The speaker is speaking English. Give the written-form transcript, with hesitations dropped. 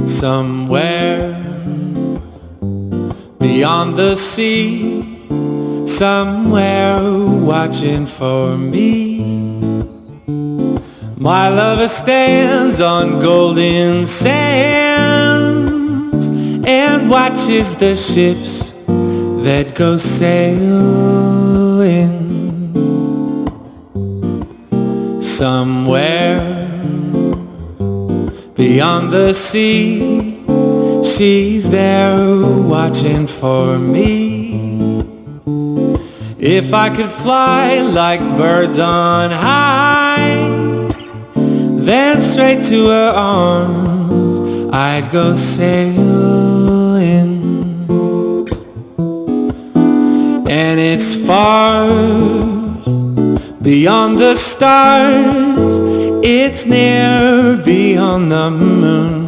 Somewhere beyond the sea, somewhere watching for me, my lover stands on golden sands and watches the ships that go sailing. Somewhere beyond the sea, she's there watching for me. If I could fly like birds on high, then straight to her arms I'd go sailing. And it's far beyond the stars, it's near beyond the moon.